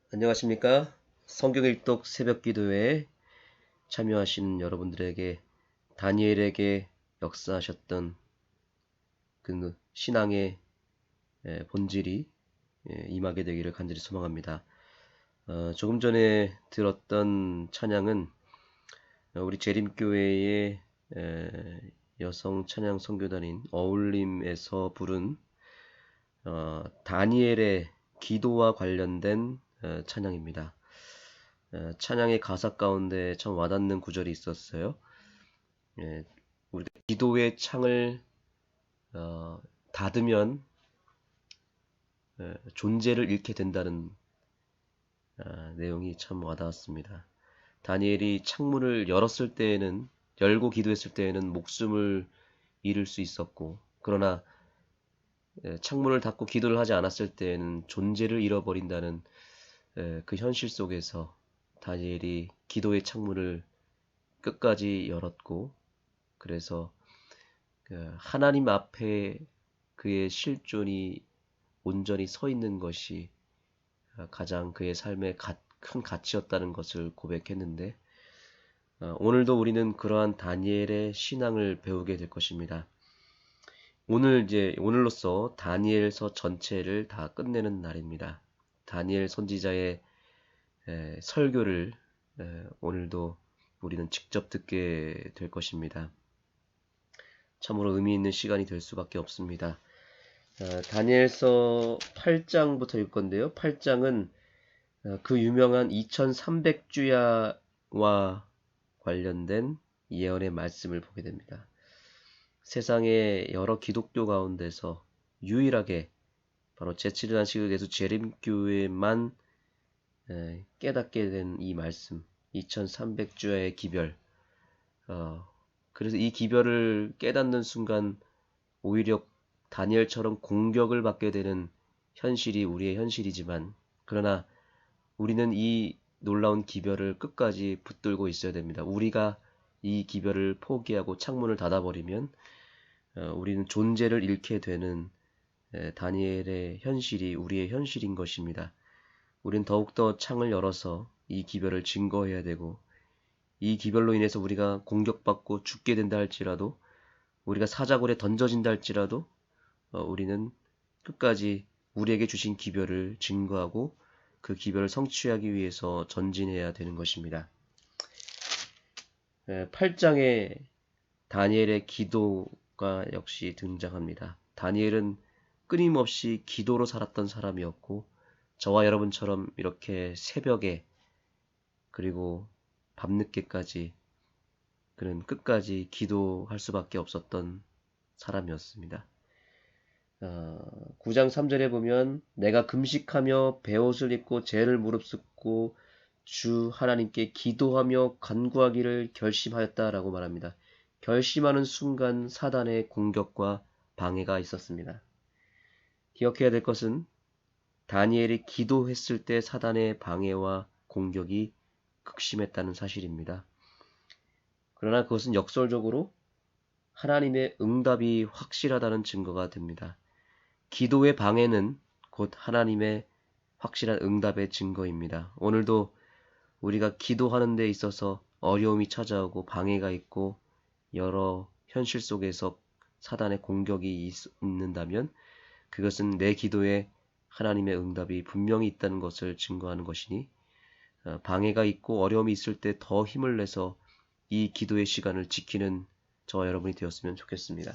안녕하십니까? 성경 일독 새벽 기도회에 참여하시는 여러분들에게 다니엘에게 역사하셨던 그 신앙의 본질이 임하게 되기를 간절히 소망합니다. 조금 전에 들었던 찬양은 우리 재림교회의 여성 찬양 선교단인 어울림에서 부른 다니엘의 기도와 관련된 찬양입니다. 찬양의 가사 가운데 참 와닿는 구절이 있었어요. 우리가 기도의 창을 닫으면 존재를 잃게 된다는 내용이 참 와닿았습니다. 다니엘이 창문을 열고 기도했을 때에는 목숨을 잃을 수 있었고, 그러나 창문을 닫고 기도를 하지 않았을 때에는 존재를 잃어버린다는 그 현실 속에서 다니엘이 기도의 창문을 끝까지 열었고, 그래서 하나님 앞에 그의 실존이 온전히 서 있는 것이 가장 그의 삶의 큰 가치였다는 것을 고백했는데, 오늘도 우리는 그러한 다니엘의 신앙을 배우게 될 것입니다. 오늘로써 다니엘서 전체를 다 끝내는 날입니다. 다니엘 선지자의 설교를 오늘도 우리는 직접 듣게 될 것입니다. 참으로 의미 있는 시간이 될 수밖에 없습니다. 다니엘서 8장부터 읽을 건데요. 8장은 그 유명한 2300주야와 관련된 예언의 말씀을 보게 됩니다. 세상의 여러 기독교 가운데서 유일하게 바로 제7일 안식을 예수 재림교회만 깨닫게 된 이 말씀, 2300주야의 기별. 그래서 이 기별을 깨닫는 순간 오히려 다니엘처럼 공격을 받게 되는 현실이 우리의 현실이지만, 그러나 우리는 이 놀라운 기별을 끝까지 붙들고 있어야 됩니다. 우리가 이 기별을 포기하고 창문을 닫아버리면 우리는 존재를 잃게 되는 다니엘의 현실이 우리의 현실인 것입니다. 우리는 더욱더 창을 열어서 이 기별을 증거해야 되고, 이 기별로 인해서 우리가 공격받고 죽게 된다 할지라도, 우리가 사자굴에 던져진다 할지라도 우리는 끝까지 우리에게 주신 기별을 증거하고 그 기별을 성취하기 위해서 전진해야 되는 것입니다. 8장에 다니엘의 기도가 역시 등장합니다. 다니엘은 끊임없이 기도로 살았던 사람이었고, 저와 여러분처럼 이렇게 새벽에 그리고 밤늦게까지 그는 끝까지 기도할 수밖에 없었던 사람이었습니다. 9장 3절에 보면 내가 금식하며 베옷을 입고 죄를 무릅쓰고 주 하나님께 기도하며 간구하기를 결심하였다라고 말합니다. 결심하는 순간 사단의 공격과 방해가 있었습니다. 기억해야 될 것은 다니엘이 기도했을 때 사단의 방해와 공격이 극심했다는 사실입니다. 그러나 그것은 역설적으로 하나님의 응답이 확실하다는 증거가 됩니다. 기도의 방해는 곧 하나님의 확실한 응답의 증거입니다. 오늘도 우리가 기도하는 데 있어서 어려움이 찾아오고 방해가 있고 여러 현실 속에서 사단의 공격이 있는다면 그것은 내 기도에 하나님의 응답이 분명히 있다는 것을 증거하는 것이니, 방해가 있고 어려움이 있을 때 더 힘을 내서 이 기도의 시간을 지키는 저와 여러분이 되었으면 좋겠습니다.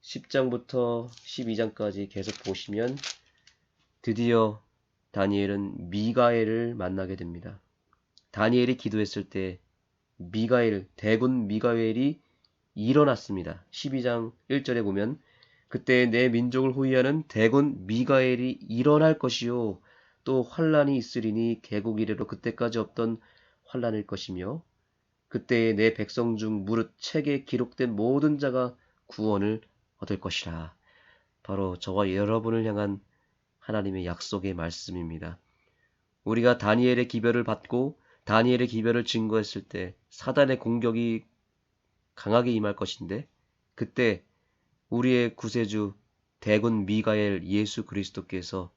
10장부터 12장까지 계속 보시면 드디어 다니엘은 미가엘을 만나게 됩니다. 다니엘이 기도했을 때 대군 미가엘이 일어났습니다. 12장 1절에 보면 그때 내 민족을 호위하는 대군 미가엘이 일어날 것이요 또 환란이 있으리니 개국 이래로 그때까지 없던 환란일 것이며 그때에 내 백성 중 무릇 책에 기록된 모든 자가 구원을 얻을 것이라. 바로 저와 여러분을 향한 하나님의 약속의 말씀입니다. 우리가 다니엘의 기별을 받고 다니엘의 기별을 증거했을 때 사단의 공격이 강하게 임할 것인데, 그때 우리의 구세주 대군 미가엘 예수 그리스도께서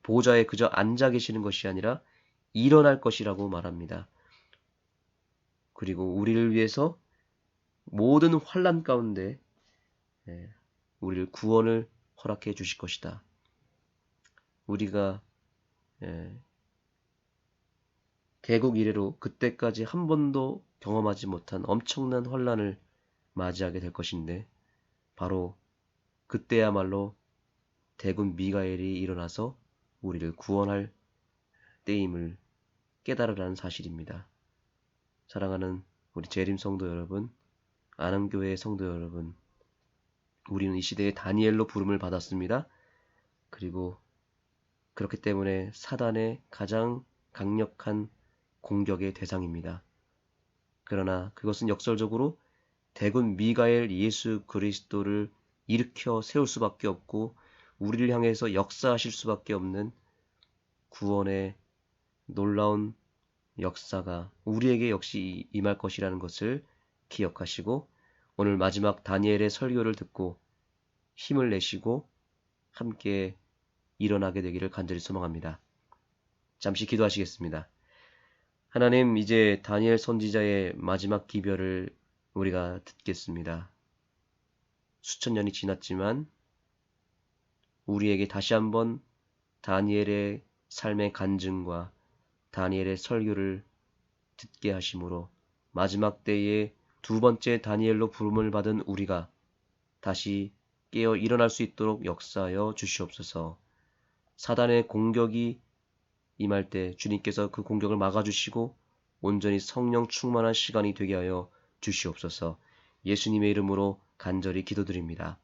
보좌에 그저 앉아 계시는 것이 아니라 일어날 것이라고 말합니다. 그리고 우리를 위해서 모든 환난 가운데 우리를 구원을 허락해 주실 것이다. 우리가 개국 이래로 그때까지 한 번도 경험하지 못한 엄청난 환난을 맞이하게 될 것인데 바로 그때야말로 대군 미가엘이 일어나서 우리를 구원할 때임을 깨달으라는 사실입니다. 사랑하는 우리 재림 성도 여러분, 안암교회의 성도 여러분, 우리는 이 시대에 다니엘로 부름을 받았습니다. 그리고 그렇기 때문에 사단의 가장 강력한 공격의 대상입니다. 그러나 그것은 역설적으로 대군 미가엘 예수 그리스도를 일으켜 세울 수밖에 없고 우리를 향해서 역사하실 수밖에 없는 구원의 놀라운 역사가 우리에게 역시 임할 것이라는 것을 기억하시고 오늘 마지막 다니엘의 설교를 듣고 힘을 내시고 함께 일어나게 되기를 간절히 소망합니다. 잠시 기도하시겠습니다. 하나님, 이제 다니엘 선지자의 마지막 기별을 우리가 듣겠습니다. 수천 년이 지났지만 우리에게 다시 한번 다니엘의 삶의 간증과 다니엘의 설교를 듣게 하심으로 마지막 때에 두 번째 다니엘로 부름을 받은 우리가 다시 깨어 일어날 수 있도록 역사하여 주시옵소서. 사단의 공격이 임할 때 주님께서 그 공격을 막아주시고 온전히 성령 충만한 시간이 되게 하여 주시옵소서. 예수님의 이름으로 간절히 기도드립니다.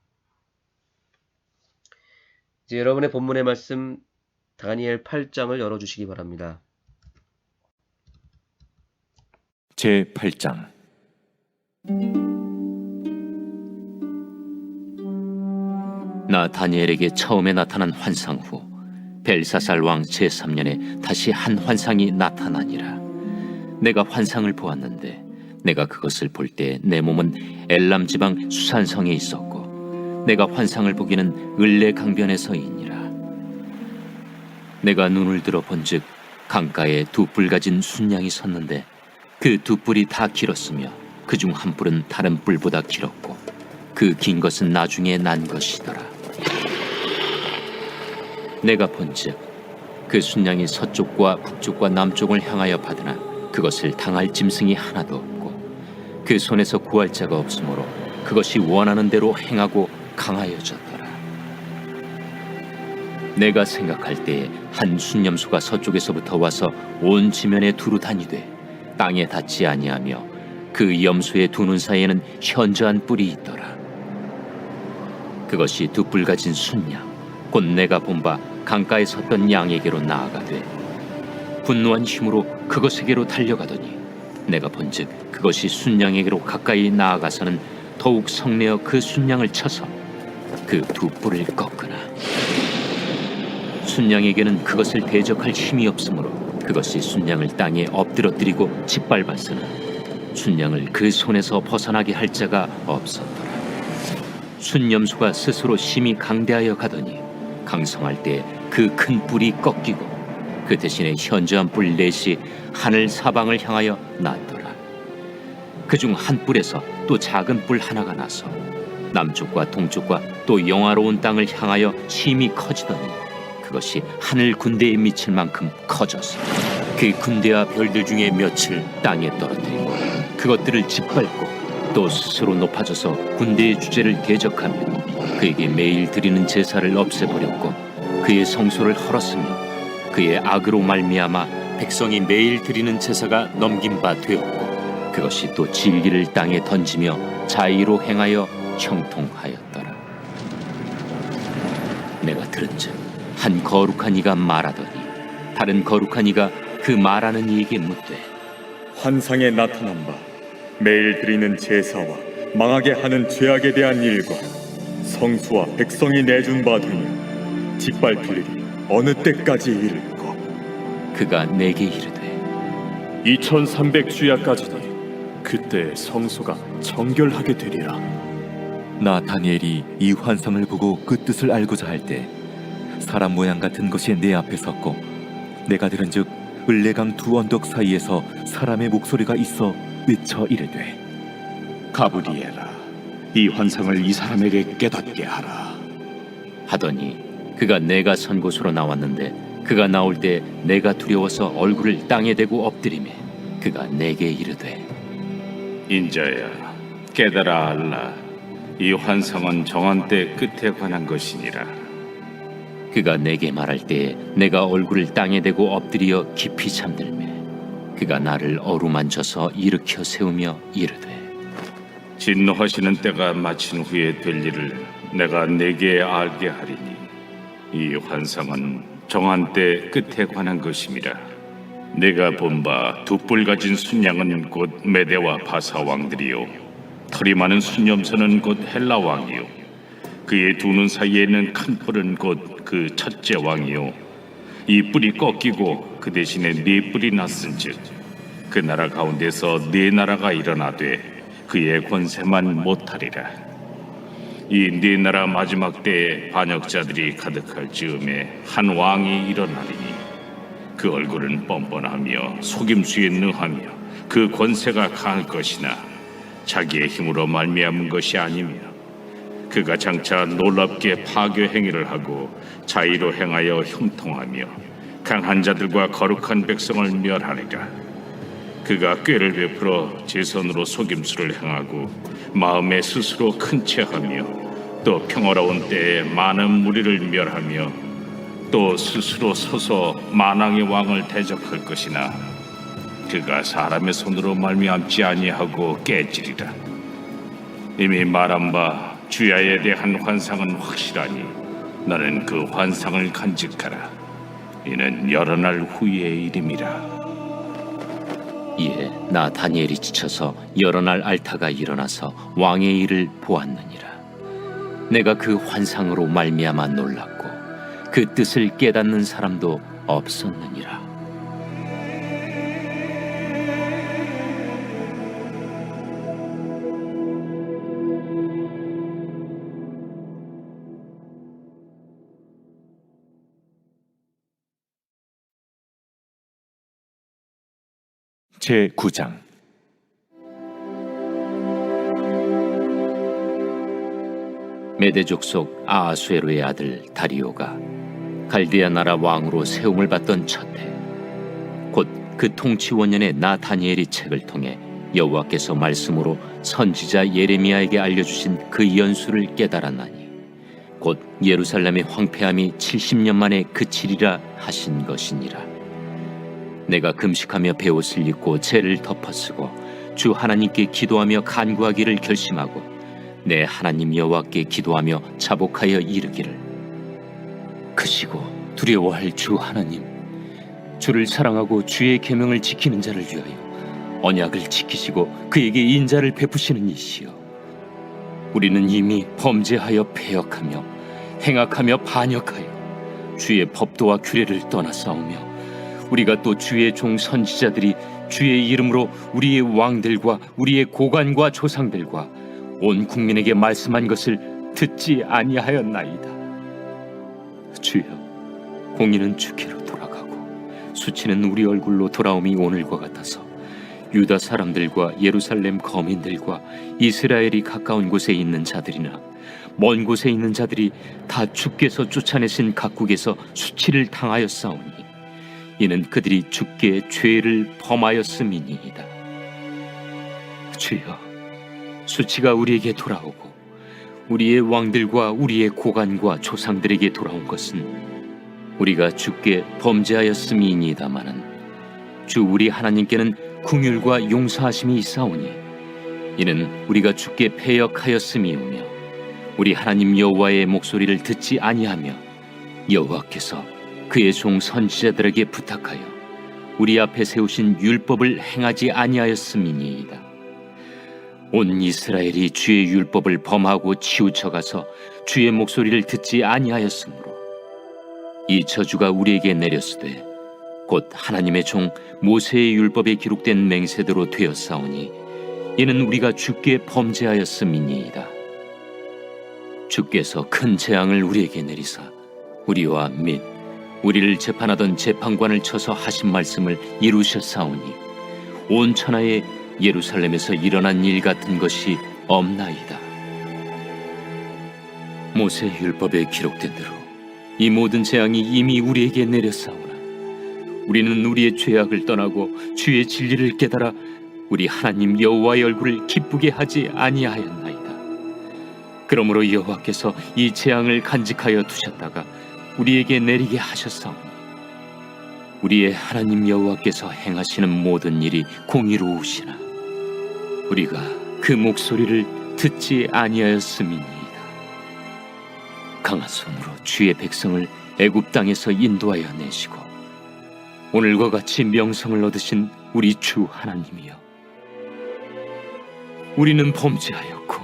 이제 여러분의 본문의 말씀 다니엘 8장을 열어주시기 바랍니다. 제8장. 나 다니엘에게 처음에 나타난 환상 후 벨사살 왕 제3년에 다시 한 환상이 나타나니라. 내가 환상을 보았는데 내가 그것을 볼 때 내 몸은 엘람 지방 수산성에 있었고 내가 환상을 보기는 을레 강변에서이니라. 내가 눈을 들어 본즉 강가에 두 뿔 가진 순양이 섰는데 그 두 뿔이 다 길었으며 그중 한 뿔은 다른 뿔보다 길었고 그 긴 것은 나중에 난 것이더라. 내가 본즉 그 순양이 서쪽과 북쪽과 남쪽을 향하여 받으나 그것을 당할 짐승이 하나도 없고 그 손에서 구할 자가 없으므로 그것이 원하는 대로 행하고 강하여졌더라. 내가 생각할 때에 한 순념수가 서쪽에서부터 와서 온 지면에 두루 다니되 땅에 닿지 아니하며 그 염소의 두 눈 사이에는 현저한 뿔이 있더라. 그것이 두 뿔 가진 순양 곧 내가 본 바 강가에 섰던 양에게로 나아가되 분노한 힘으로 그것에게로 달려가더니 내가 본즉 그것이 순양에게로 가까이 나아가서는 더욱 성내어 그 순양을 쳐서 그 두 뿔을 꺾으나 순양에게는 그것을 대적할 힘이 없으므로 그것이 순양을 땅에 엎드러뜨리고 짓밟았으나 순양을 그 손에서 벗어나게 할 자가 없었더라. 순념수가 스스로 심히 강대하여 가더니 강성할 때 그 큰 뿔이 꺾이고 그 대신에 현저한 뿔 넷이 하늘 사방을 향하여 났더라. 그중 한 뿔에서 또 작은 뿔 하나가 나서 남쪽과 동쪽과 또 영화로운 땅을 향하여 심히 커지더니 그것이 하늘 군대에 미칠 만큼 커져서 그 군대와 별들 중에 몇을 땅에 떨어뜨리고 그것들을 짓밟고 또 스스로 높아져서 군대의 주제를 대적하며 그에게 매일 드리는 제사를 없애버렸고 그의 성소를 헐었으며 그의 악으로 말미암아 백성이 매일 드리는 제사가 넘긴 바 되었고 그것이 또 진리를 땅에 던지며 자의로 행하여 형통하였더라. 내가 들은즉 한 거룩한 이가 말하더니 다른 거룩한 이가 그 말하는 이에게 묻되 환상에 나타난 바 매일 드리는 제사와 망하게 하는 죄악에 대한 일과 성수와 백성이 내준 바 되니 짓밟힐 일이 어느 때까지 이를까? 그가 내게 이르되 2300주야까지니 그때 성소가 정결하게 되리라. 나 다니엘이 이 환상을 보고 그 뜻을 알고자 할 때 사람 모양 같은 것이 내 앞에 섰고 내가 들은즉 을레강 두 언덕 사이에서 사람의 목소리가 있어 외쳐 이르되 가브리엘아, 이 환상을 이 사람에게 깨닫게 하라. 하더니 그가 내가 선 곳으로 나왔는데 그가 나올 때 내가 두려워서 얼굴을 땅에 대고 엎드리매 그가 내게 이르되 인자야, 깨달아 알라. 이 환상은 정한 때 끝에 관한 것이니라. 그가 내게 말할 때에 내가 얼굴을 땅에 대고 엎드려 깊이 잠들매 그가 나를 어루만져서 일으켜 세우며 이르되 진노하시는 때가 마친 후에 될 일을 내가 내게 알게 하리니 이 환상은 정한 때 끝에 관한 것임이라. 내가 본 바 두 뿔 가진 순양은 곧 메대와 바사 왕들이요 털이 많은 순염소는 곧 헬라 왕이요 그의 두 눈 사이에 있는 큰 뿔은 곧 그 첫째 왕이요 이 뿔이 꺾이고 그 대신에 네 뿔이 났은즉 그 나라 가운데서 네 나라가 일어나되 그의 권세만 못하리라. 이 네 나라 마지막 때에 반역자들이 가득할 즈음에 한 왕이 일어나리니 그 얼굴은 뻔뻔하며 속임수에 능하며 그 권세가 강할 것이나 자기의 힘으로 말미암은 것이 아니며 그가 장차 놀랍게 파괴 행위를 하고 자의로 행하여 형통하며 강한 자들과 거룩한 백성을 멸하리라. 그가 꾀를 베풀어 제 손으로 속임수를 행하고 마음에 스스로 큰 체하며 또 평화로운 때에 많은 무리를 멸하며 또 스스로 서서 만왕의 왕을 대적할 것이나 그가 사람의 손으로 말미암지 아니하고 깨지리라. 이미 말한 바 주야에 대한 환상은 확실하니 너는 그 환상을 간직하라. 이는 여러 날 후의 일임이라. 이에 나 다니엘이 지쳐서 여러 날 앓다가 일어나서 왕의 일을 보았느니라. 내가 그 환상으로 말미암아 놀랐고 그 뜻을 깨닫는 사람도 없었느니라. 제9장. 메대 족속 아하수에로의 아들 다리오가 갈대아 나라 왕으로 세움을 받던 첫해 곧 그 통치 원년에 나 다니엘이 책을 통해 여호와께서 말씀으로 선지자 예레미야에게 알려주신 그 연수를 깨달았나니 곧 예루살렘의 황폐함이 70년 만에 그치리라 하신 것이니라. 내가 금식하며 베옷을 입고 죄를 덮어쓰고 주 하나님께 기도하며 간구하기를 결심하고 내 하나님 여호와께 기도하며 자복하여 이르기를 크시고 두려워할 주 하나님, 주를 사랑하고 주의 계명을 지키는 자를 위하여 언약을 지키시고 그에게 인자를 베푸시는 이시여, 우리는 이미 범죄하여 패역하며 행악하며 반역하여 주의 법도와 규례를 떠나싸우며 우리가 또 주의 종 선지자들이 주의 이름으로 우리의 왕들과 우리의 고관과 조상들과 온 국민에게 말씀한 것을 듣지 아니하였나이다. 주여, 공의는 주께로 돌아가고 수치는 우리 얼굴로 돌아옴이 오늘과 같아서 유다 사람들과 예루살렘 거민들과 이스라엘이 가까운 곳에 있는 자들이나 먼 곳에 있는 자들이 다 주께서 쫓아내신 각국에서 수치를 당하였사오니 이는 그들이 주께 죄를 범하였음이니이다. 주여, 수치가 우리에게 돌아오고 우리의 왕들과 우리의 고관과 조상들에게 돌아온 것은 우리가 주께 범죄하였음이니이다마는 주 우리 하나님께는 긍휼과 용서하심이 있사오니 이는 우리가 주께 패역하였음이오며 우리 하나님 여호와의 목소리를 듣지 아니하며 여호와께서 그의 종 선지자들에게 부탁하여 우리 앞에 세우신 율법을 행하지 아니하였음이니이다. 온 이스라엘이 주의 율법을 범하고 치우쳐가서 주의 목소리를 듣지 아니하였으므로 이 저주가 우리에게 내렸으되 곧 하나님의 종 모세의 율법에 기록된 맹세대로 되었사오니 이는 우리가 주께 범죄하였음이니이다. 주께서 큰 재앙을 우리에게 내리사 우리와 및 우리를 재판하던 재판관을 쳐서 하신 말씀을 이루셨사오니 온 천하에 예루살렘에서 일어난 일 같은 것이 없나이다. 모세 율법에 기록된 대로 이 모든 재앙이 이미 우리에게 내렸사오나 우리는 우리의 죄악을 떠나고 주의 진리를 깨달아 우리 하나님 여호와의 얼굴을 기쁘게 하지 아니하였나이다. 그러므로 여호와께서 이 재앙을 간직하여 두셨다가 우리에게 내리게 하셨사오니 우리의 하나님 여호와께서 행하시는 모든 일이 공의로우시나 우리가 그 목소리를 듣지 아니하였음이니이다. 강한 손으로 주의 백성을 애굽 땅에서 인도하여 내시고 오늘과 같이 명성을 얻으신 우리 주 하나님이여, 우리는 범죄하였고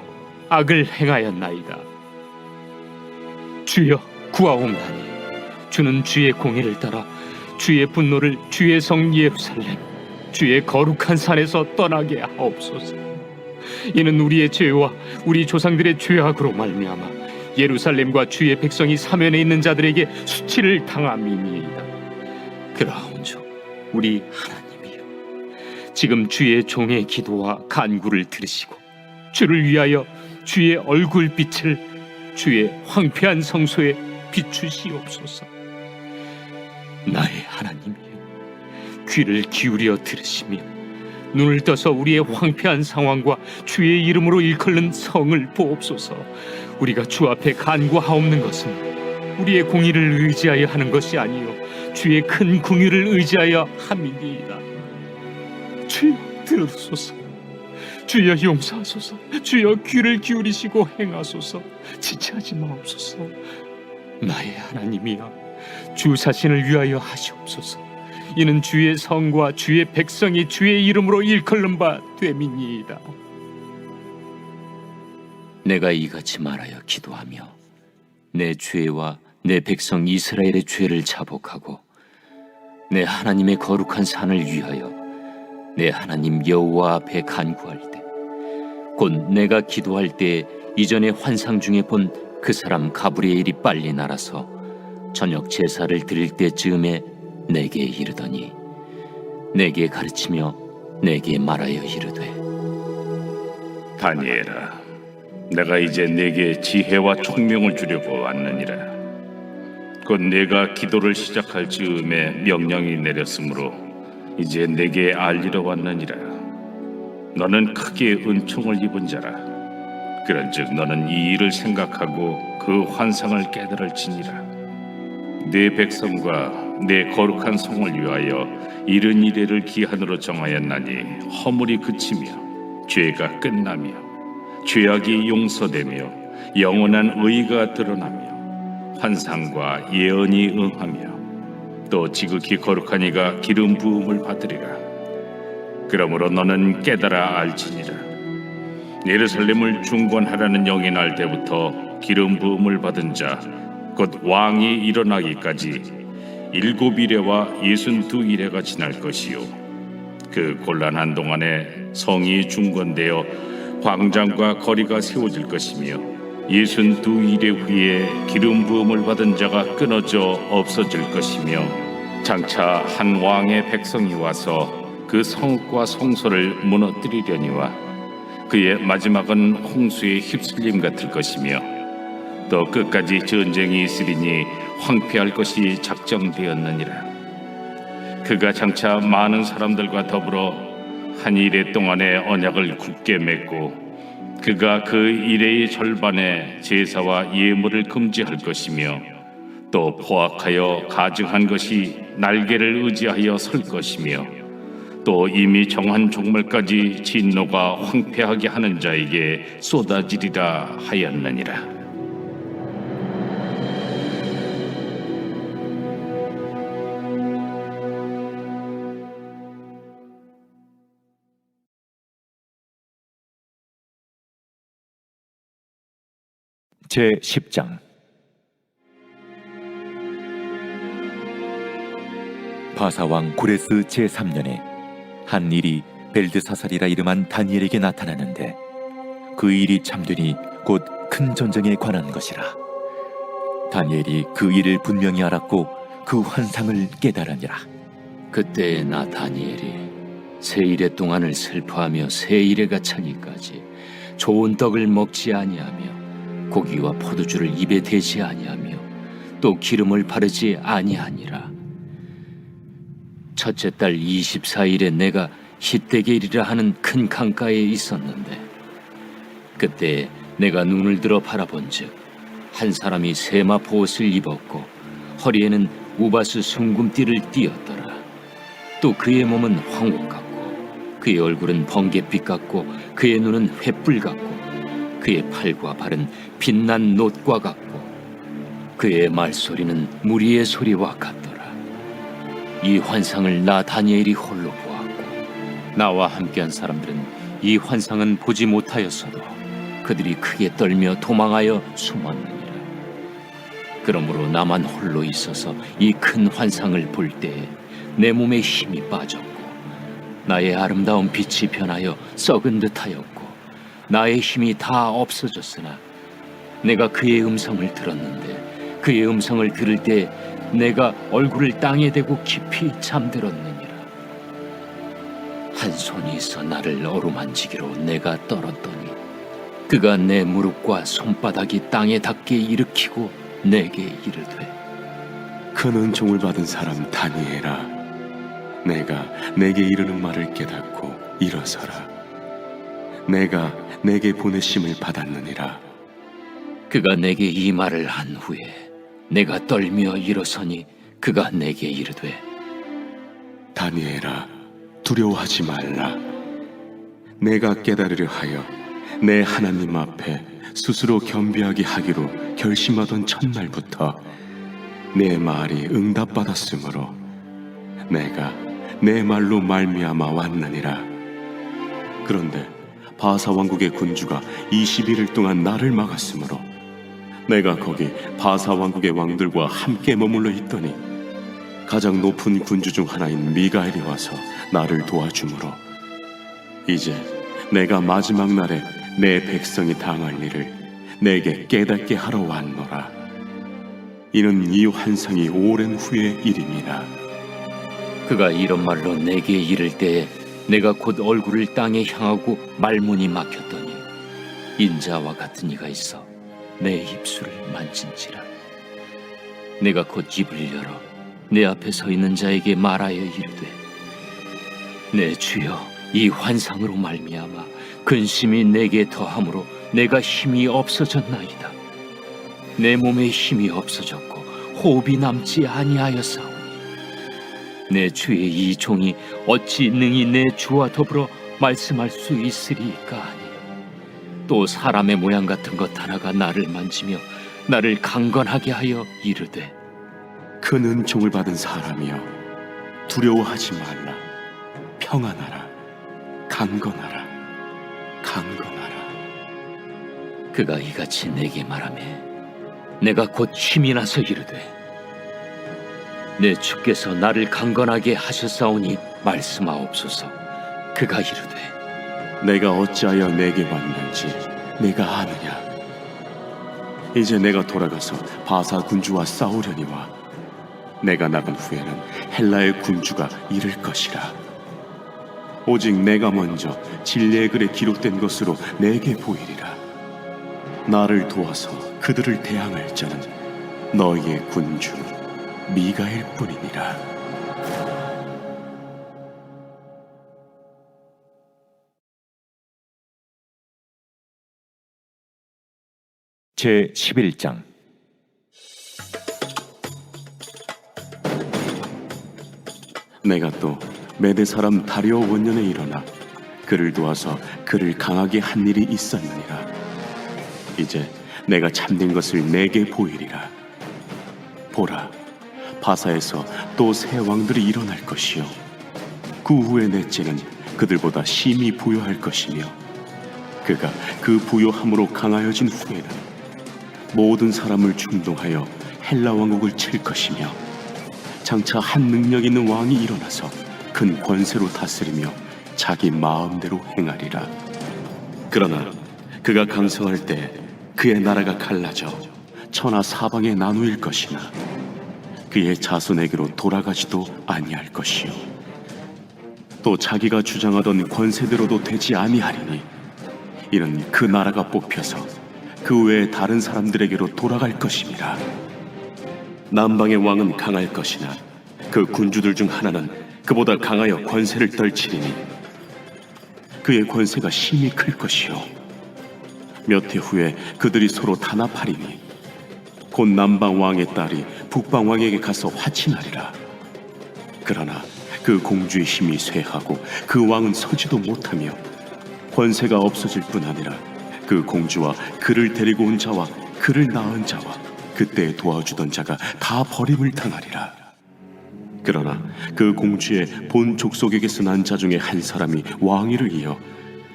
악을 행하였나이다. 주여 구하옵나니 주는 주의 공의를 따라 주의 분노를 주의 성 예루살렘 주의 거룩한 산에서 떠나게 하옵소서. 이는 우리의 죄와 우리 조상들의 죄악으로 말미암아 예루살렘과 주의 백성이 사면에 있는 자들에게 수치를 당함이니이다. 그러온즉 우리 하나님이여, 지금 주의 종의 기도와 간구를 들으시고 주를 위하여 주의 얼굴빛을 주의 황폐한 성소에 비추시옵소서. 나의 하나님이여, 귀를 기울여 들으시며 눈을 떠서 우리의 황폐한 상황과 주의 이름으로 일컬는 성을 보옵소서. 우리가 주 앞에 간구하옵는 것은 우리의 공의를 의지하여 하는 것이 아니요 주의 큰 긍휼을 의지하여 함이니이다. 주여 들으소서. 주여 용서하소서. 주여 귀를 기울이시고 행하소서. 지체하지 마옵소서. 나의 하나님이여, 주 자신을 위하여 하시옵소서. 이는 주의 성과 주의 백성이 주의 이름으로 일컬는 바 됨이니이다. 내가 이같이 말하여 기도하며 내 죄와 내 백성 이스라엘의 죄를 자복하고 내 하나님의 거룩한 산을 위하여 내 하나님 여호와 앞에 간구할 때, 곧 내가 기도할 때 이전에 환상 중에 본 그 사람 가브리엘이 빨리 날아서 저녁 제사를 드릴 때쯤에 내게 이르더니 내게 가르치며 내게 말하여 이르되, 다니엘아, 내가 이제 내게 지혜와 총명을 주려고 왔느니라. 곧 내가 기도를 시작할 즈음에 명령이 내렸으므로 이제 내게 알리러 왔느니라. 너는 크게 은총을 입은 자라. 그런즉 너는 이 일을 생각하고 그 환상을 깨달을지니라. 내 백성과 내 거룩한 성을 위하여 이른 이래를 기한으로 정하였나니 허물이 그치며 죄가 끝나며 죄악이 용서되며 영원한 의가 드러나며 환상과 예언이 응하며 또 지극히 거룩한 이가 기름 부음을 받으리라. 그러므로 너는 깨달아 알지니라. 예루살렘을 중건하라는 영이 날 때부터 기름 부음을 받은 자 곧 왕이 일어나기까지 7이레와 62이레가 지날 것이요, 그 곤란한 동안에 성이 중건되어 광장과 거리가 세워질 것이며 62이레 후에 기름 부음을 받은 자가 끊어져 없어질 것이며, 장차 한 왕의 백성이 와서 그 성과 성소를 무너뜨리려니와 그의 마지막은 홍수의 휩쓸림 같을 것이며, 또 끝까지 전쟁이 있으리니 황폐할 것이 작정되었느니라. 그가 장차 많은 사람들과 더불어 한 이레 동안의 언약을 굳게 맺고 그가 그 이레의 절반에 제사와 예물을 금지할 것이며, 또 포악하여 가증한 것이 날개를 의지하여 설 것이며, 또 이미 정한 종말까지 진노가 황폐하게 하는 자에게 쏟아지리라 하였느니라. 제10장. 바사왕 고레스 제3년에 한 일이 벨드사살이라 이름한 다니엘에게 나타나는데, 그 일이 참되니 곧 큰 전쟁에 관한 것이라. 다니엘이 그 일을 분명히 알았고 그 환상을 깨달으니라. 그때 나 다니엘이 세 일의 동안을 슬퍼하며 세 일에가 차기까지 좋은 떡을 먹지 아니하며 고기와 포도주를 입에 대지 아니하며 또 기름을 바르지 아니하니라. 첫째 달 24일에 내가 히데겔이라 하는 큰 강가에 있었는데 그때 내가 눈을 들어 바라본즉 한 사람이 세마포 옷을 입었고 허리에는 우바스 숭금띠를 띠었더라. 또 그의 몸은 황옥 같고 그의 얼굴은 번갯빛 같고 그의 눈은 횃불 같고 그의 팔과 발은 빛난 놋과 같고 그의 말소리는 무리의 소리와 같더라. 이 환상을 나 다니엘이 홀로 보았고 나와 함께한 사람들은 이 환상은 보지 못하였어도 그들이 크게 떨며 도망하여 숨었느니라. 그러므로 나만 홀로 있어서 이 큰 환상을 볼 때에 내 몸에 힘이 빠졌고 나의 아름다운 빛이 변하여 썩은 듯하였고 나의 힘이 다 없어졌으나 내가 그의 음성을 들었는데 그의 음성을 들을 때 내가 얼굴을 땅에 대고 깊이 잠들었느니라. 한 손이 있어 나를 어루만지기로 내가 떨었더니 그가 내 무릎과 손바닥이 땅에 닿게 일으키고 내게 이르되 큰 은총을 받은 사람 다니엘아, 내가 내게 이르는 말을 깨닫고 일어서라. 내가 내게 보내심을 받았느니라. 그가 내게 이 말을 한 후에 내가 떨며 일어서니 그가 내게 이르되 다니엘아, 두려워하지 말라. 내가 깨달으려 하여 내 하나님 앞에 스스로 겸비하게 하기로 결심하던 첫날부터 내 말이 응답받았으므로 내가 내 말로 말미암아 왔느니라. 그런데 바사 왕국의 군주가 21일 동안 나를 막았으므로 내가 거기 바사 왕국의 왕들과 함께 머물러 있더니 가장 높은 군주 중 하나인 미가엘이 와서 나를 도와주므로 이제 내가 마지막 날에 내 백성이 당할 일을 내게 깨닫게 하러 왔노라. 이는 이 환상이 오랜 후의 일임이라. 그가 이런 말로 내게 이를 때에 내가 곧 얼굴을 땅에 향하고 말문이 막혔더니 인자와 같은 이가 있어 내 입술을 만진지라. 내가 곧 입을 열어 내 앞에 서 있는 자에게 말하여 이르되 내 주여, 이 환상으로 말미암아 근심이 내게 더함으로 내가 힘이 없어졌나이다. 내 몸에 힘이 없어졌고 호흡이 남지 아니하였사오니 내 주의 이 종이 어찌 능히 내 주와 더불어 말씀할 수 있으리까 하니 또 사람의 모양 같은 것 하나가 나를 만지며 나를 강건하게 하여 이르되 큰 은총을 받은 사람이여, 두려워하지 말라. 평안하라. 강건하라. 강건하라. 그가 이같이 내게 말하며 내가 곧 힘이 나서 이르되 내 주께서 나를 강건하게 하셨사오니 말씀하옵소서. 그가 이르되 내가 어찌하여 내게 받는지 내가 아느냐. 이제 내가 돌아가서 바사 군주와 싸우려니와 내가 나간 후에는 헬라의 군주가 이를 것이라. 오직 내가 먼저 진리의 글에 기록된 것으로 내게 보이리라. 나를 도와서 그들을 대항할 자는 너희의 군주 미가엘 뿐이니라. 제 11장. 내가 또 메대 사람 다리오 원년에 일어나 그를 도와서 그를 강하게 한 일이 있었느니라. 이제 내가 참된 것을 내게 보이리라. 보라, 바사에서 또 새 왕들이 일어날 것이요 그 후에 넷째는 그들보다 심히 부요할 것이며 그가 그 부요함으로 강하여진 후에는 모든 사람을 충동하여 헬라 왕국을 칠 것이며 장차 한 능력 있는 왕이 일어나서 큰 권세로 다스리며 자기 마음대로 행하리라. 그러나 그가 강성할 때 그의 나라가 갈라져 천하 사방에 나누일 것이나 그의 자손에게로 돌아가지도 아니할 것이요 또 자기가 주장하던 권세대로도 되지 아니하리니 이는 그 나라가 뽑혀서 그 외에 다른 사람들에게로 돌아갈 것임이라. 남방의 왕은 강할 것이나 그 군주들 중 하나는 그보다 강하여 권세를 떨치리니 그의 권세가 심히 클 것이요 몇 해 후에 그들이 서로 단합하리니 곧 남방 왕의 딸이 북방 왕에게 가서 화친하리라. 그러나 그 공주의 힘이 쇠하고 그 왕은 서지도 못하며 권세가 없어질 뿐 아니라 그 공주와 그를 데리고 온 자와 그를 낳은 자와 그때 도와주던 자가 다 버림을 당하리라. 그러나 그 공주의 본 족속에게서 난 자 중에 한 사람이 왕위를 이어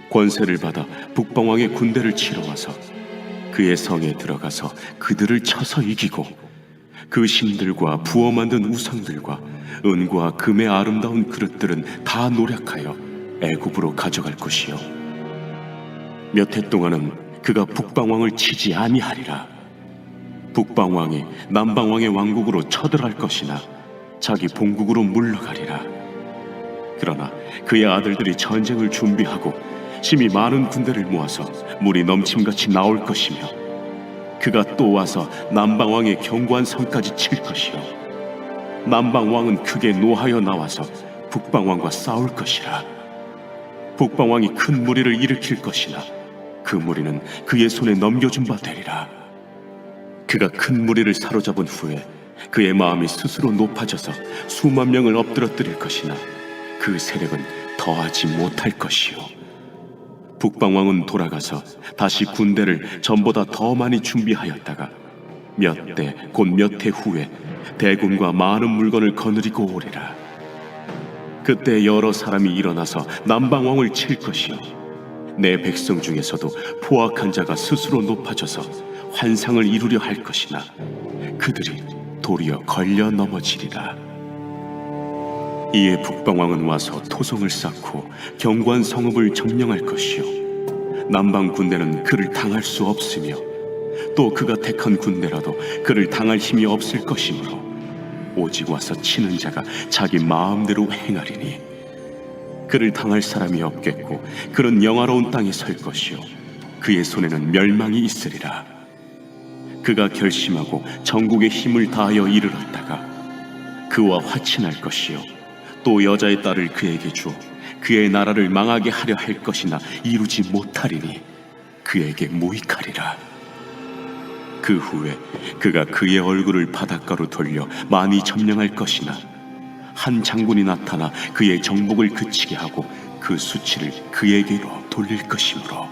권세를 받아 북방왕의 군대를 치러 와서 그의 성에 들어가서 그들을 쳐서 이기고 그 신들과 부어 만든 우상들과 은과 금의 아름다운 그릇들은 다 노략하여 애굽으로 가져갈 것이요 몇 해 동안은 그가 북방왕을 치지 아니하리라. 북방왕이 남방왕의 왕국으로 쳐들어갈 것이나 자기 본국으로 물러가리라. 그러나 그의 아들들이 전쟁을 준비하고 심히 많은 군대를 모아서 물이 넘침같이 나올 것이며 그가 또 와서 남방왕의 견고한 성까지 칠 것이요 남방왕은 크게 노하여 나와서 북방왕과 싸울 것이라. 북방왕이 큰 무리를 일으킬 것이나 그 무리는 그의 손에 넘겨준 바 되리라. 그가 큰 무리를 사로잡은 후에 그의 마음이 스스로 높아져서 수만 명을 엎드러뜨릴 것이나 그 세력은 더하지 못할 것이요 북방왕은 돌아가서 다시 군대를 전보다 더 많이 준비하였다가 몇 대 곧 몇 해 후에 대군과 많은 물건을 거느리고 오리라. 그때 여러 사람이 일어나서 남방왕을 칠 것이요 내 백성 중에서도 포악한 자가 스스로 높아져서 환상을 이루려 할 것이나 그들이 도리어 걸려 넘어지리라. 이에 북방왕은 와서 토성을 쌓고 견고한 성읍을 점령할 것이요 남방 군대는 그를 당할 수 없으며 또 그가 택한 군대라도 그를 당할 힘이 없을 것이므로 오직 와서 치는 자가 자기 마음대로 행하리니 그를 당할 사람이 없겠고 그는 영화로운 땅에 설 것이요 그의 손에는 멸망이 있으리라. 그가 결심하고 전국의 힘을 다하여 이르렀다가 그와 화친할 것이요 또 여자의 딸을 그에게 주어 그의 나라를 망하게 하려 할 것이나 이루지 못하리니 그에게 무익하리라. 그 후에 그가 그의 얼굴을 바닷가로 돌려 많이 점령할 것이나 한 장군이 나타나 그의 정복을 그치게 하고 그 수치를 그에게로 돌릴 것이므로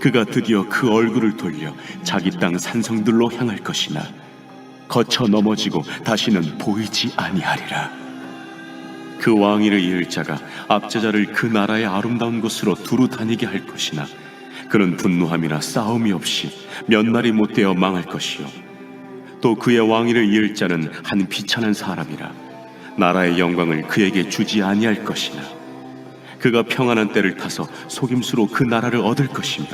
그가 드디어 그 얼굴을 돌려 자기 땅 산성들로 향할 것이나 거쳐 넘어지고 다시는 보이지 아니하리라. 그 왕위를 이을 자가 압제자를 그 나라의 아름다운 곳으로 두루 다니게 할 것이나 그는 분노함이나 싸움이 없이 몇 날이 못되어 망할 것이요 또 그의 왕위를 이을 자는 한 비천한 사람이라 나라의 영광을 그에게 주지 아니할 것이나 그가 평안한 때를 타서 속임수로 그 나라를 얻을 것이며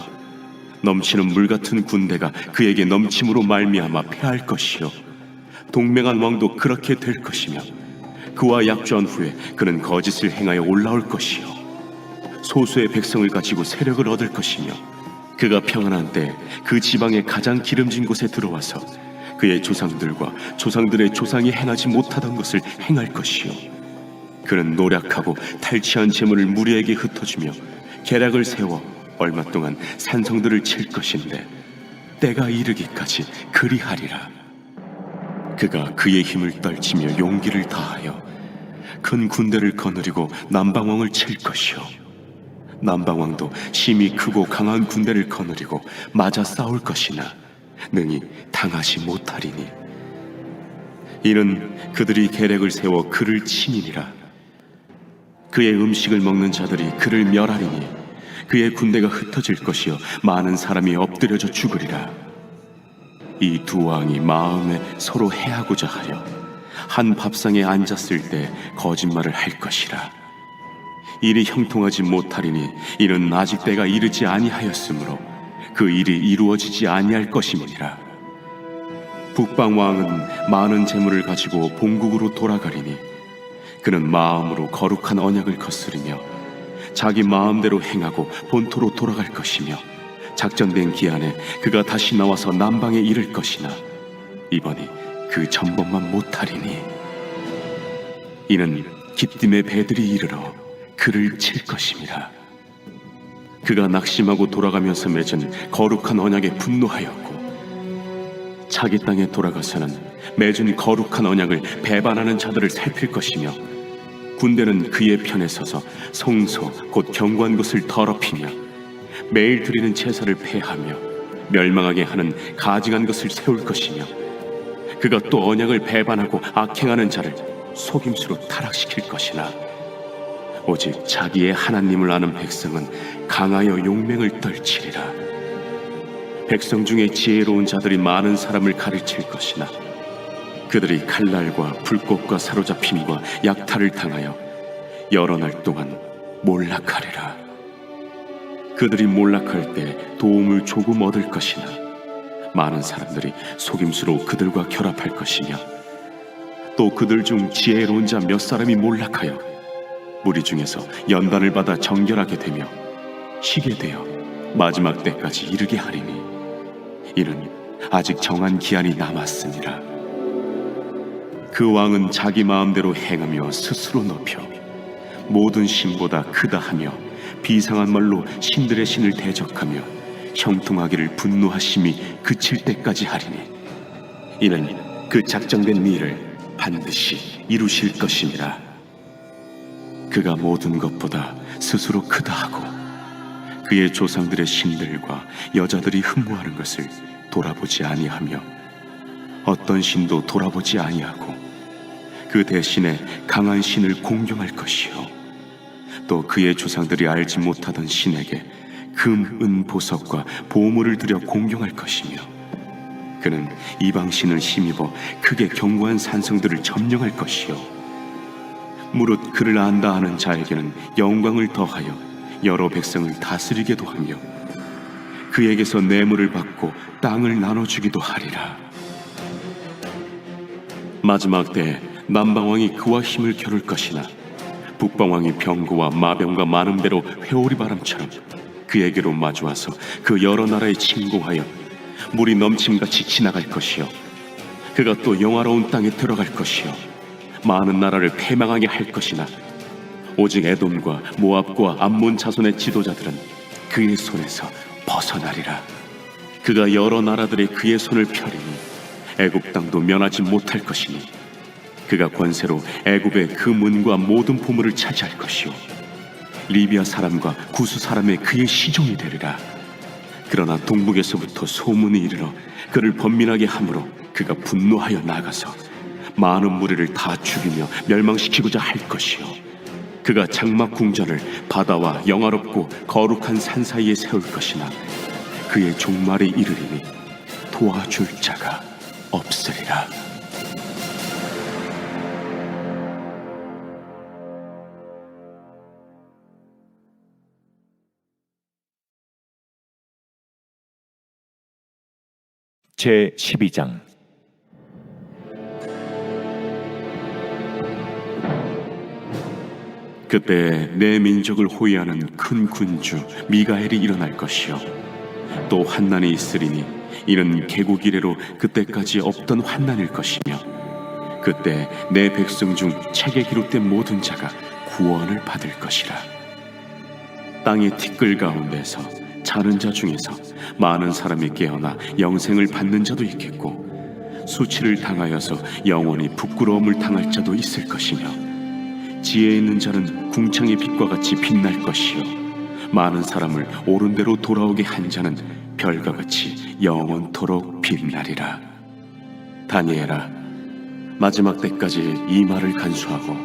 넘치는 물 같은 군대가 그에게 넘침으로 말미암아 패할 것이요 동맹한 왕도 그렇게 될 것이며 그와 약조한 후에 그는 거짓을 행하여 올라올 것이요 소수의 백성을 가지고 세력을 얻을 것이며 그가 평안한 때 그 지방의 가장 기름진 곳에 들어와서 그의 조상들과 조상들의 조상이 행하지 못하던 것을 행할 것이요 그는 노략하고 탈취한 재물을 무리에게 흩어주며 계략을 세워 얼마 동안 산성들을 칠 것인데 때가 이르기까지 그리하리라. 그가 그의 힘을 떨치며 용기를 다하여 큰 군대를 거느리고 남방왕을 칠 것이요 남방왕도 심히 크고 강한 군대를 거느리고 맞아 싸울 것이나 능히 당하지 못하리니 이는 그들이 계략을 세워 그를 치니니라. 그의 음식을 먹는 자들이 그를 멸하리니 그의 군대가 흩어질 것이요 많은 사람이 엎드려져 죽으리라. 이 두 왕이 마음에 서로 해하고자 하여 한 밥상에 앉았을 때 거짓말을 할 것이라. 일이 형통하지 못하리니 이는 아직 때가 이르지 아니하였으므로 그 일이 이루어지지 아니할 것임이니라. 북방 왕은 많은 재물을 가지고 본국으로 돌아가리니 그는 마음으로 거룩한 언약을 거스르며 자기 마음대로 행하고 본토로 돌아갈 것이며 작정된 기한에 그가 다시 나와서 남방에 이를 것이나 이번이 그 전번만 못하리니 이는 기띔의 배들이 이르러 그를 칠 것임이라. 그가 낙심하고 돌아가면서 맺은 거룩한 언약에 분노하였고 자기 땅에 돌아가서는 맺은 거룩한 언약을 배반하는 자들을 살필 것이며 군대는 그의 편에 서서 성소 곧 경고한 곳을 더럽히며 매일 드리는 제사를 폐하며 멸망하게 하는 가증한 것을 세울 것이며 그가 또 언약을 배반하고 악행하는 자를 속임수로 타락시킬 것이나 오직 자기의 하나님을 아는 백성은 강하여 용맹을 떨치리라. 백성 중에 지혜로운 자들이 많은 사람을 가르칠 것이나 그들이 칼날과 불꽃과 사로잡힘과 약탈을 당하여 여러 날 동안 몰락하리라. 그들이 몰락할 때 도움을 조금 얻을 것이나 많은 사람들이 속임수로 그들과 결합할 것이며 또 그들 중 지혜로운 자 몇 사람이 몰락하여 무리 중에서 연단을 받아 정결하게 되며 희게 되어 마지막 때까지 이르게 하리니 이는 아직 정한 기한이 남았으니라. 그 왕은 자기 마음대로 행하며 스스로 높여 모든 신보다 크다 하며 비상한 말로 신들의 신을 대적하며 형통하기를 분노하심이 그칠 때까지 하리니 이는 그 작정된 일을 반드시 이루실 것임이라. 그가 모든 것보다 스스로 크다 하고 그의 조상들의 신들과 여자들이 흠모하는 것을 돌아보지 아니하며 어떤 신도 돌아보지 아니하고 그 대신에 강한 신을 공경할 것이요 또 그의 조상들이 알지 못하던 신에게 금, 은, 보석과 보물을 들여 공경할 것이며 그는 이방 신을 힘입어 크게 견고한 산성들을 점령할 것이요 무릇 그를 안다 하는 자에게는 영광을 더하여 여러 백성을 다스리게도 하며 그에게서 뇌물을 받고 땅을 나눠주기도 하리라. 마지막 때에 남방왕이 그와 힘을 겨룰 것이나 북방왕이 병거와 마병과 많은 배로 회오리 바람처럼 그에게로 마주와서 그 여러 나라에 침공하여 물이 넘침같이 지나갈 것이요 그가 또 영화로운 땅에 들어갈 것이요 많은 나라를 패망하게 할 것이나 오직 에돔과 모압과 암몬 자손의 지도자들은 그의 손에서 벗어나리라. 그가 여러 나라들의 그의 손을 펴리니 애굽 땅도 면하지 못할 것이니 그가 권세로 애굽의 그 문과 모든 보물을 차지할 것이요 리비아 사람과 구스 사람의 그의 시종이 되리라. 그러나 동북에서부터 소문이 이르러 그를 번민하게 하므로 그가 분노하여 나가서 많은 무리를 다 죽이며 멸망시키고자 할 것이요 그가 장막 궁전을 바다와 영화롭고 거룩한 산 사이에 세울 것이나 그의 종말에 이르리니 도와줄 자가 없으리라. 제 12장. 그때 내 민족을 호위하는 큰 군주 미가엘이 일어날 것이요 또 환난이 있으리니 이는 개국 이래로 그때까지 없던 환난일 것이며 그때 내 백성 중 책에 기록된 모든 자가 구원을 받을 것이라. 땅의 티끌 가운데서 자는 자 중에서 많은 사람이 깨어나 영생을 받는 자도 있겠고 수치를 당하여서 영원히 부끄러움을 당할 자도 있을 것이며 지혜 있는 자는 궁창의 빛과 같이 빛날 것이요 많은 사람을 옳은 대로 돌아오게 한 자는 별과 같이 영원토록 빛나리라. 다니엘아, 마지막 때까지 이 말을 간수하고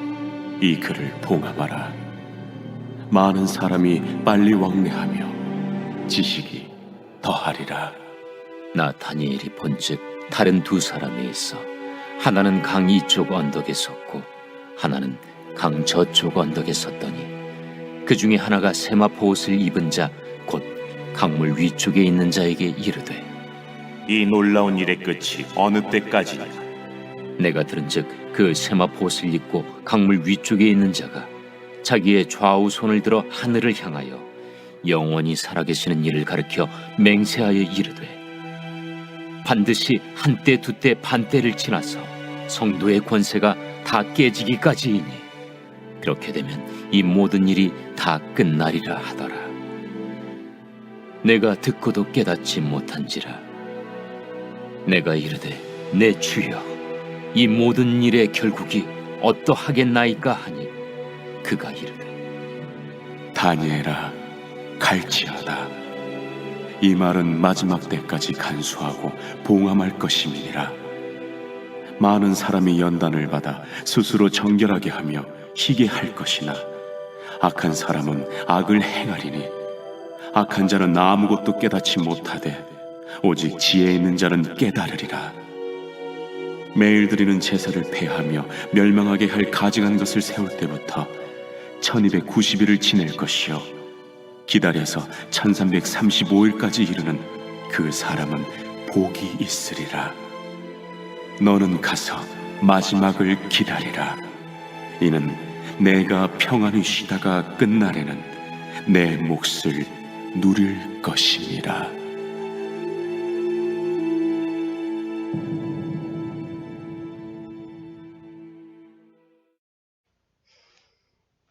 이 글을 봉합하라. 많은 사람이 빨리 왕래하며 지식이 더하리라. 나 다니엘이 본즉 다른 두 사람이 있어 하나는 강 이쪽 언덕에 섰고 하나는 강 저쪽 언덕에 섰더니 그 중에 하나가 세마포 옷을 입은 자 곧 강물 위쪽에 있는 자에게 이르되 이 놀라운 일의 끝이 어느 때까지냐? 내가 들은즉 그 세마포 옷을 입고 강물 위쪽에 있는 자가 자기의 좌우 손을 들어 하늘을 향하여 영원히 살아계시는 이를 가리켜 맹세하여 이르되 반드시 한때 두때 반때를 지나서 성도의 권세가 다 깨지기까지이니 그렇게 되면 이 모든 일이 다 끝나리라 하더라. 내가 듣고도 깨닫지 못한지라. 내가 이르되 내 주여 이 모든 일의 결국이 어떠하겠나이까 하니 그가 이르되 다니엘아, 갈지어다. 이 말은 마지막 때까지 간수하고 봉함할 것임이니라. 많은 사람이 연단을 받아 스스로 정결하게 하며 희게 할 것이나 악한 사람은 악을 행하리니 악한 자는 아무것도 깨닫지 못하되 오직 지혜 있는 자는 깨달으리라. 매일 드리는 제사를 폐하며 멸망하게 할 가증한 것을 세울 때부터 1290일을 지낼 것이요 기다려서 1335일까지 이르는 그 사람은 복이 있으리라. 너는 가서 마지막을 기다리라. 이는 내가 평안히 쉬다가 끝날에는 내 몫을 누릴 것임이라.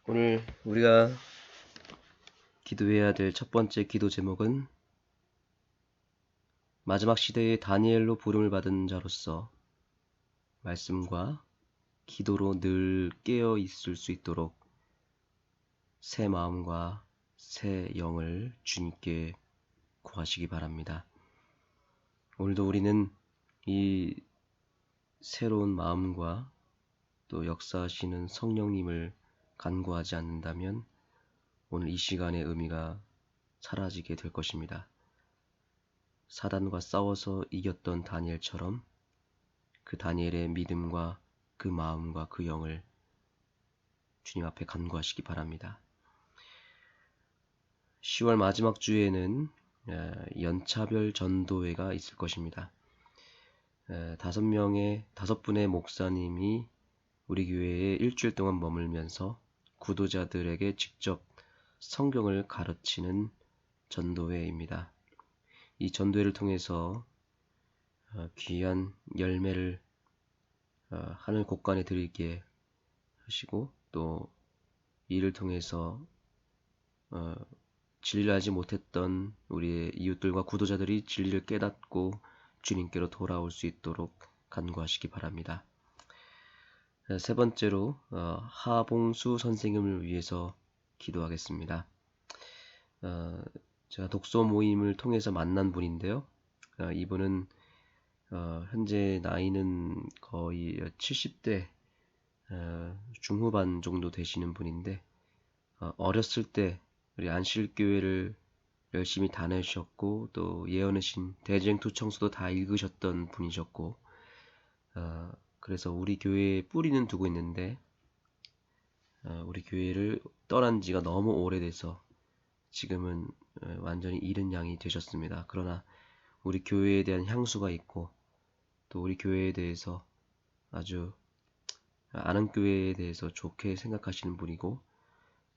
오늘 우리가 기도해야 될 첫 번째 기도 제목은 마지막 시대의 다니엘로 부름을 받은 자로서 말씀과 기도로 늘 깨어 있을 수 있도록 새 마음과 새 영을 주님께 구하시기 바랍니다. 오늘도 우리는 이 새로운 마음과 또 역사하시는 성령님을 간구하지 않는다면 오늘 이 시간의 의미가 사라지게 될 것입니다. 사단과 싸워서 이겼던 다니엘처럼 그 다니엘의 믿음과 그 마음과 그 영을 주님 앞에 간구하시기 바랍니다. 10월 마지막 주에는 연차별 전도회가 있을 것입니다. 5분의 목사님이 우리 교회에 일주일 동안 머물면서 구도자들에게 직접 성경을 가르치는 전도회입니다. 이 전도회를 통해서 귀한 열매를 하늘 곳간에 드리게 하시고 또 이를 통해서 진리를 알지 못했던 우리의 이웃들과 구도자들이 진리를 깨닫고 주님께로 돌아올 수 있도록 간구하시기 바랍니다. 세 번째로 하봉수 선생님을 위해서 기도하겠습니다. 제가 독서 모임을 통해서 만난 분인데요. 이분은 현재 나이는 거의 70대 중후반 정도 되시는 분인데 어렸을 때 우리 안실교회를 열심히 다니셨고 또 예언의 신, 대쟁투청서도 다 읽으셨던 분이셨고 그래서 우리 교회에 뿌리는 두고 있는데 우리 교회를 떠난 지가 너무 오래돼서 지금은 완전히 잃은 양이 되셨습니다. 그러나 우리 교회에 대한 향수가 있고 또 우리 교회에 대해서 아주 아는 교회에 대해서 좋게 생각하시는 분이고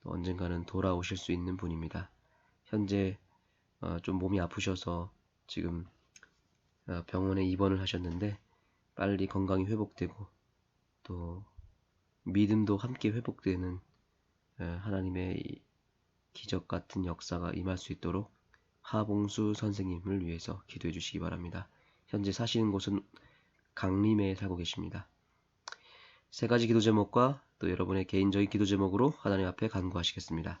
또 언젠가는 돌아오실 수 있는 분입니다. 현재 좀 몸이 아프셔서 지금 병원에 입원을 하셨는데 빨리 건강이 회복되고 또 믿음도 함께 회복되는 하나님의 기적 같은 역사가 임할 수 있도록 하봉수 선생님을 위해서 기도해 주시기 바랍니다. 현재 사시는 곳은 강림에 살고 계십니다. 세 가지 기도 제목과 또 여러분의 개인적인 기도 제목으로 하나님 앞에 간구하시겠습니다.